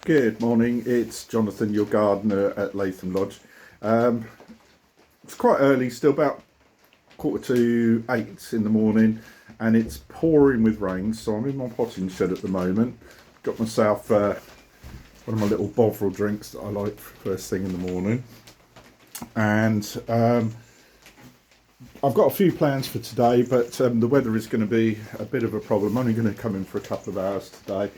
Good morning, it's Jonathan, your gardener at Latham Lodge. It's quite early, still about 7:45 in the morning, and it's pouring with rain, so I'm in my potting shed at the moment. Got myself one of my little Bovril drinks that I like first thing in the morning. And I've got a few plans for today, but the weather is going to be a bit of a problem. I'm only going to come in for a couple of hours today.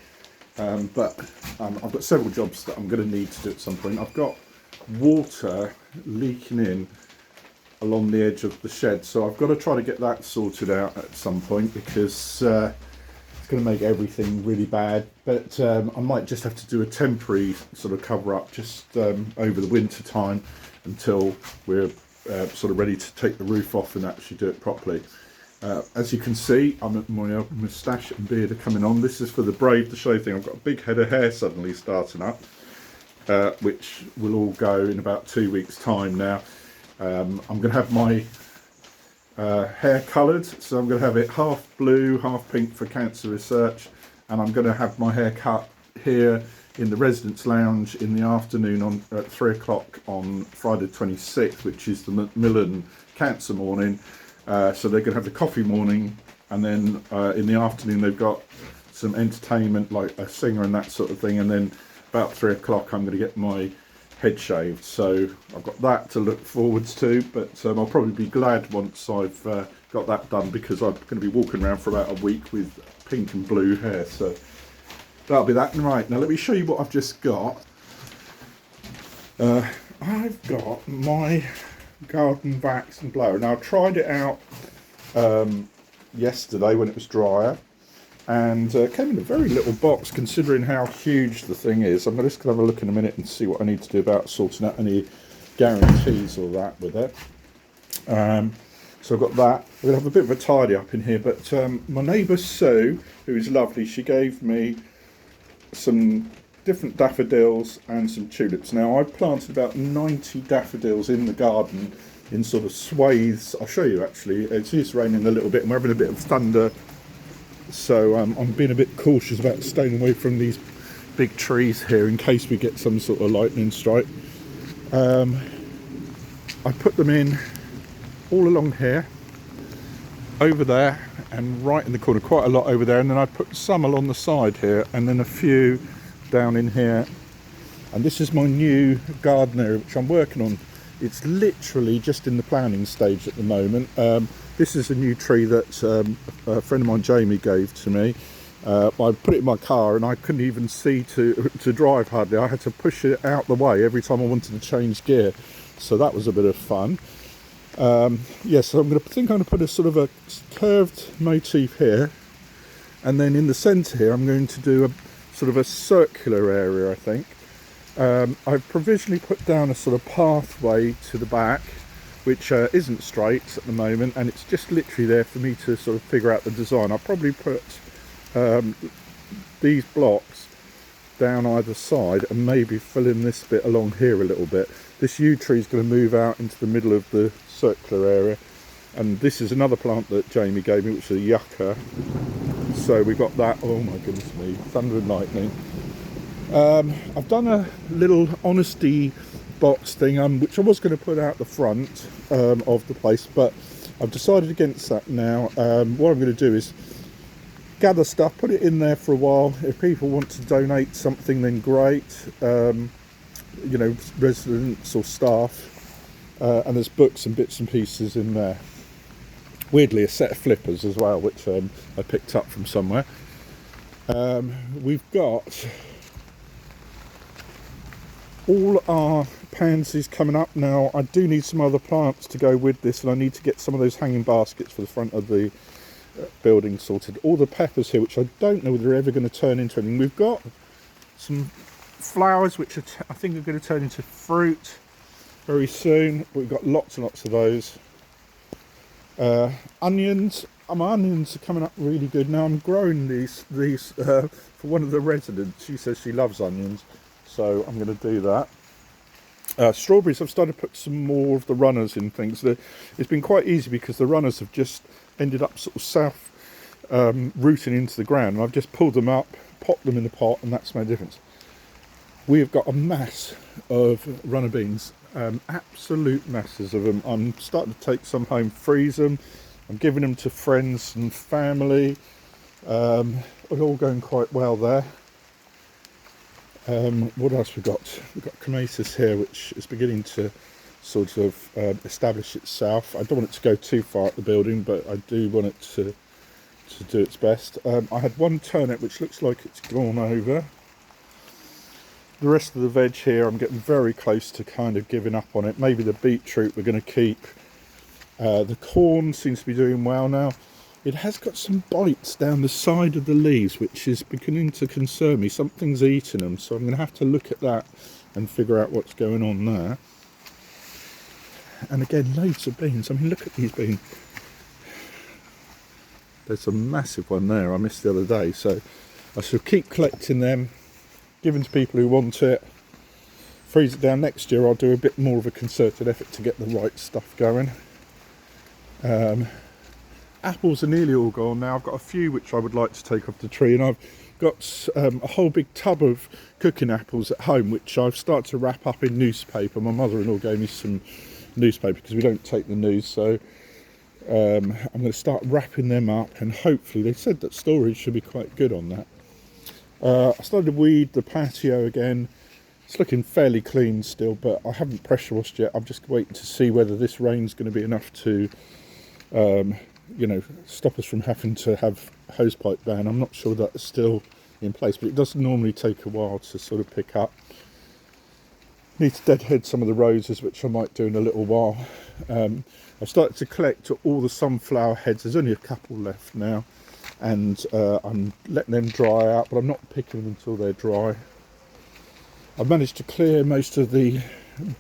But I've got several jobs that I'm going to need to do at some point. I've got water leaking in along the edge of the shed, so I've got to try to get that sorted out at some point, because it's going to make everything really bad. But I might just have to do a temporary sort of cover up just over the winter time until we're sort of ready to take the roof off and actually do it properly. As you can see, my moustache and beard are coming on. This is for the Brave the Show thing. I've got a big head of hair suddenly starting up, which will all go in about 2 weeks' time now. I'm going to have my hair coloured, so I'm going to have it half blue, half pink for cancer research, and I'm going to have my hair cut here in the residence lounge in the afternoon at 3 o'clock on Friday the 26th, which is the Macmillan Cancer Morning. So they're going to have the coffee morning, and then in the afternoon they've got some entertainment like a singer and that sort of thing, and then about 3 o'clock I'm going to get my head shaved. So I've got that to look forwards to, but I'll probably be glad once I've got that done, because I'm going to be walking around for about a week with pink and blue hair. So that'll be that. Right, now let me show you what I've just got. I've got my garden vax and blower. Now I tried it out yesterday when it was drier, and came in a very little box considering how huge the thing is. I'm just going to have a look in a minute and see what I need to do about sorting out any guarantees or that with it. So I've got that. We're going to have a bit of a tidy up in here, but my neighbour Sue, who is lovely, she gave me some different daffodils and some tulips. Now I've planted about 90 daffodils in the garden in sort of swathes. I'll show you actually. It's just raining a little bit and we're having a bit of thunder, so I'm being a bit cautious about staying away from these big trees here in case we get some sort of lightning strike. I put them in all along here, over there, and right in the corner, quite a lot over there, and then I put some along the side here, and then a few down in here. And this is my new garden area which I'm working on. It's literally just in the planning stage at the moment. This is a new tree that a friend of mine, Jamie, gave to me. I put it in my car and I couldn't even see to drive hardly. I had to push it out the way every time I wanted to change gear, so that was a bit of fun. Yes, so I'm going to put a sort of a curved motif here, and then in the centre here I'm going to do a sort of a circular area, I think. I've provisionally put down a sort of pathway to the back, which isn't straight at the moment, and it's just literally there for me to sort of figure out the design. I'll probably put these blocks down either side and maybe fill in this bit along here a little bit. This yew tree is going to move out into the middle of the circular area, and this is another plant that Jamie gave me, which is a yucca. So we've got that. Oh my goodness me, thunder and lightning. I've done a little honesty box thing, which I was going to put out the front of the place, but I've decided against that now. What I'm going to do is gather stuff, put it in there for a while. If people want to donate something, then great. You know, residents or staff, and there's books and bits and pieces in there. Weirdly, a set of flippers as well, which I picked up from somewhere. We've got all our pansies coming up now. I do need some other plants to go with this, and I need to get some of those hanging baskets for the front of the building sorted. All the peppers here, which I don't know whether they're ever going to turn into anything. We've got some flowers which I think are going to turn into fruit very soon. We've got lots and lots of those. Onions. My onions are coming up really good now. I'm growing these for one of the residents. She says she loves onions, so I'm going to do that. Strawberries, I've started to put some more of the runners in things. It's been quite easy because the runners have just ended up sort of south rooting into the ground, and I've just pulled them up, popped them in the pot, and that's made a difference. We have got a mass of runner beans, absolute masses of them. I'm starting to take some home, freeze them. I'm giving them to friends and family. It's all going quite well there. What else we got? We've got clematis here, which is beginning to sort of establish itself. I don't want it to go too far up the building, but I do want it to do its best. I had one turnip which looks like it's gone over. The rest of the veg here, I'm getting very close to kind of giving up on it. Maybe the beetroot we're going to keep. The corn seems to be doing well now. It has got some bites down the side of the leaves, which is beginning to concern me. Something's eating them, so I'm going to have to look at that and figure out what's going on there. And again, loads of beans. I mean, look at these beans. There's a massive one there I missed the other day, so I shall keep collecting them, giving to people who want it. Freeze it down. Next year I'll do a bit more of a concerted effort to get the right stuff going. Apples are nearly all gone now. I've got a few which I would like to take off the tree, and I've got a whole big tub of cooking apples at home which I've started to wrap up in newspaper. My mother-in-law gave me some newspaper because we don't take the news, so I'm going to start wrapping them up, and hopefully, they said that storage should be quite good on that. I started to weed the patio again. It's looking fairly clean still, but I haven't pressure washed yet. I'm just waiting to see whether this rain's going to be enough to stop us from having to have hosepipe ban. I'm not sure that's still in place, but it does normally take a while to sort of pick up. Need to deadhead some of the roses, which I might do in a little while. I've started to collect all the sunflower heads. There's only a couple left now, and I'm letting them dry out, but I'm not picking them until they're dry. I've managed to clear most of the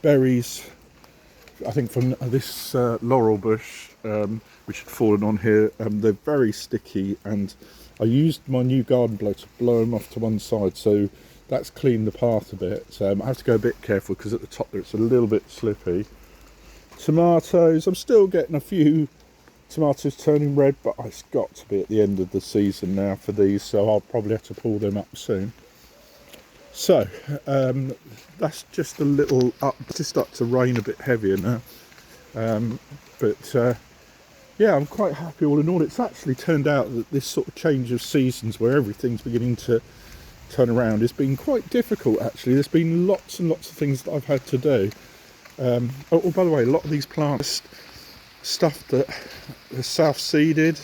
berries, I think, from this laurel bush, which had fallen on here. They're very sticky, and I used my new garden blower to blow them off to one side, so that's cleaned the path a bit. I have to go a bit careful because at the top there it's a little bit slippy. Tomatoes, I'm still getting a few tomatoes turning red, but it's got to be at the end of the season now for these, so I'll probably have to pull them up soon. So that's just a little up. It's just starting to rain a bit heavier now, yeah, I'm quite happy all in all. It's actually turned out that this sort of change of seasons where everything's beginning to turn around has been quite difficult actually. There's been lots and lots of things that I've had to do. Oh, by the way, a lot of these plants, stuff that are self-seeded,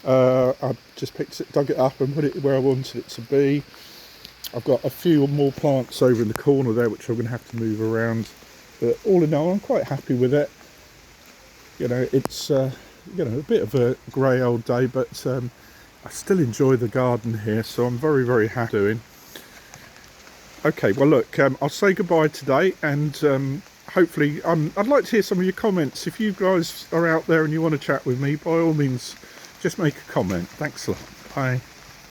I just picked it, dug it up and put it where I wanted it to be. I've got a few more plants over in the corner there which I'm going to have to move around, but all in all I'm quite happy with it. You know, it's a bit of a grey old day, but I still enjoy the garden here, so I'm very, very happy doing. Okay, well look, I'll say goodbye today, and hopefully I'd like to hear some of your comments. If you guys are out there and you want to chat with me, by all means just make a comment. Thanks a lot. Bye.